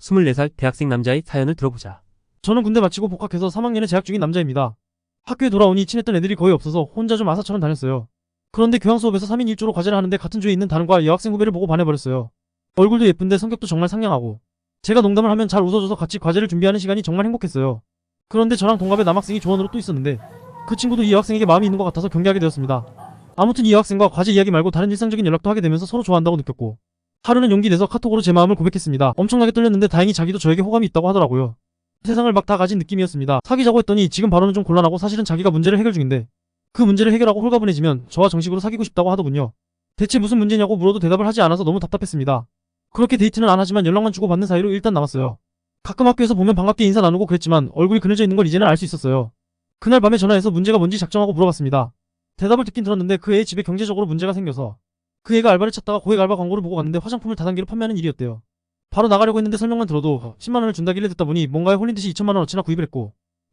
24살 대학생 남자의 사연을 들어보자. 저는 군대 마치고 복학해서 3학년에 재학 중인 남자입니다. 학교에 돌아오니 친했던 애들이 거의 없어서 혼자 좀 아사처럼 다녔어요. 그런데 교양 수업에서 3인 1조로 과제를 하는데 같은 조에 있는 다른과 여학생 후배를 보고 반해버렸어요. 얼굴도 예쁜데 성격도 정말 상냥하고 제가 농담을 하면 잘 웃어줘서 같이 과제를 준비하는 시간이 정말 행복했어요. 그런데 저랑 동갑의 남학생이 조원으로 또 있었는데 그 친구도 이 여학생에게 마음이 있는 것 같아서 경계하게 되었습니다. 아무튼 이 여학생과 과제 이야기 말고 다른 일상적인 연락도 하게 되면서 서로 좋아한다고 느꼈고 하루는 용기 내서 카톡으로 제 마음을 고백했습니다. 엄청나게 떨렸는데 다행히 자기도 저에게 호감이 있다고 하더라고요. 세상을 막 다 가진 느낌이었습니다. 사귀자고 했더니 지금 바로는 좀 곤란하고 사실은 자기가 문제를 해결 중인데 그 문제를 해결하고 홀가분해지면 저와 정식으로 사귀고 싶다고 하더군요. 대체 무슨 문제냐고 물어도 대답을 하지 않아서 너무 답답했습니다. 그렇게 데이트는 안 하지만 연락만 주고받는 사이로 일단 남았어요. 가끔 학교에서 보면 반갑게 인사 나누고 그랬지만 얼굴이 그려져 있는 걸 이제는 알 수 있었어요. 그날 밤에 전화해서 문제가 뭔지 작정하고 물어봤습니다. 대답을 듣긴 들었는데 그 애의 집에 경제적으로 문제가 생겨서 그 애가 알바를 찾다가 고액 알바 광고를 보고 갔는데 화장품을 다단계로 판매하는 일이었대요. 바로 나가려고 했는데 설명만 들어도 10만원을 준다길래 듣다 보니 뭔가에 홀린 듯이 2천만원어치나 구입을 했고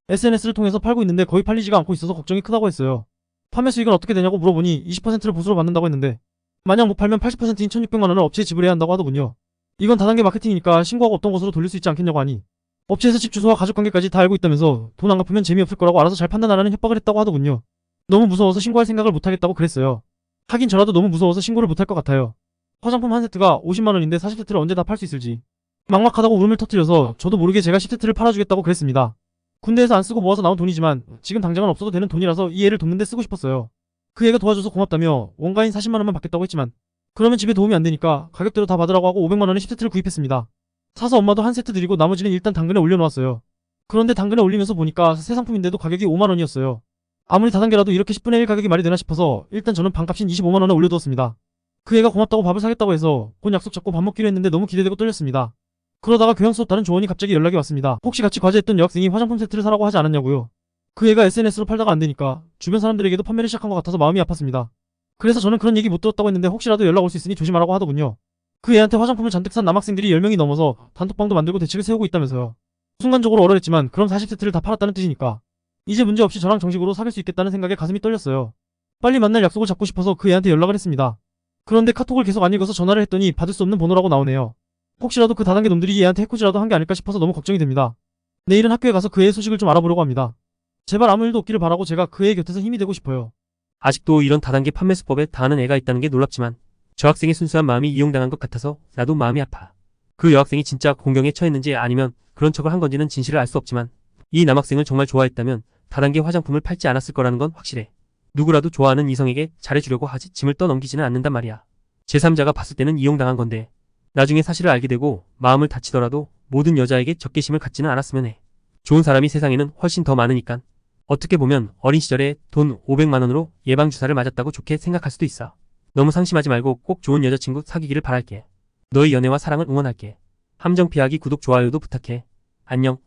SNS를 통해서 팔고 있는데 거의 팔리지가 않고 있어서 걱정이 크다고 했어요. 판매 수익은 어떻게 되냐고 물어보니 20%를 보수로 받는다고 했는데 만약 못 팔면 80%인 1600만원을 업체에 지불해야 한다고 하더군요. 이건 다단계 마케팅이니까 신고하고 없던 곳으로 돌릴 수 있지 않겠냐고 하니 업체에서 집 주소와 가족관계까지 다 알고 있다면서 돈 안 갚으면 재미없을 거라고 알아서 잘 판단하라는 협박을 했다고 하더군요. 너무 무서워서 신고할 생각을 못하겠다고 그랬어요. 하긴 저라도 너무 무서워서 신고를 못할 것 같아요. 화장품 한 세트가 50만원인데 40세트를 언제 다 팔 수 있을지 막막하다고 울음을 터뜨려서 저도 모르게 제가 10세트를 팔아주겠다고 그랬습니다. 군대에서 안 쓰고 모아서 나온 돈이지만 지금 당장은 없어도 되는 돈이라서 이 애를 돕는데 쓰고 싶었어요. 그 애가 도와줘서 고맙다며 원가인 40만원만 받겠다고 했지만 그러면 집에 도움이 안 되니까 가격대로 다 받으라고 하고 500만원에 10세트를 구입했습니다. 사서 엄마도 한 세트 드리고 나머지는 일단 당근에 올려놓았어요. 그런데 당근에 올리면서 보니까 새 상품인데도 가격이 5만원이었어요. 아무리 다단계라도 이렇게 10분의 1 가격이 말이 되나 싶어서 일단 저는 반값인 25만원에 올려두었습니다. 그 애가 고맙다고 밥을 사겠다고 해서 곧 약속 잡고 밥 먹기로 했는데 너무 기대되고 떨렸습니다. 그러다가 교양 수업 다른 조원이 갑자기 연락이 왔습니다. 혹시 같이 과제했던 여학생이 화장품 세트를 사라고 하지 않았냐고요. 그 애가 SNS로 팔다가 안 되니까 주변 사람들에게도 판매를 시작한 것 같아서 마음이 아팠습니다. 그래서 저는 그런 얘기 못 들었다고 했는데 혹시라도 연락 올 수 있으니 조심하라고 하더군요. 그 애한테 화장품을 잔뜩 산 남학생들이 10명이 넘어서 단톡방도 만들고 대책을 세우고 있다면서요. 순간적으로 얼얼했지만 그럼 40세트를 다 팔았다는 뜻이니까 이제 문제없이 저랑 정식으로 사귈 수 있겠다는 생각에 가슴이 떨렸어요. 빨리 만날 약속을 잡고 싶어서 그 애한테 연락을 했습니다. 그런데 카톡을 계속 안 읽어서 전화를 했더니 받을 수 없는 번호라고 나오네요. 혹시라도 그 다단계 놈들이 얘한테 해코지라도 한 게 아닐까 싶어서 너무 걱정이 됩니다. 내일은 학교에 가서 그 애의 소식을 좀 알아보려고 합니다. 제발 아무 일도 없기를 바라고 제가 그 애의 곁에서 힘이 되고 싶어요. 아직도 이런 다단계 판매 수법에 당하는 애가 있다는 게 놀랍지만 저 학생의 순수한 마음이 이용당한 것 같아서 나도 마음이 아파. 그 여학생이 진짜 공경에 처했는지 아니면 그런 척을 한 건지는 진실을 알 수 없지만 이 남학생을 정말 좋아했다면 다단계 화장품을 팔지 않았을 거라는 건 확실해. 누구라도 좋아하는 이성에게 잘해주려고 하지 짐을 떠넘기지는 않는단 말이야. 제3자가 봤을 때는 이용당한 건데 나중에 사실을 알게 되고 마음을 다치더라도 모든 여자에게 적개심을 갖지는 않았으면 해. 좋은 사람이 세상에는 훨씬 더 많으니깐. 어떻게 보면 어린 시절에 돈 500만원으로 예방주사를 맞았다고 좋게 생각할 수도 있어. 너무 상심하지 말고 꼭 좋은 여자친구 사귀기를 바랄게. 너의 연애와 사랑을 응원할게. 함정 피하기 구독 좋아요도 부탁해. 안녕.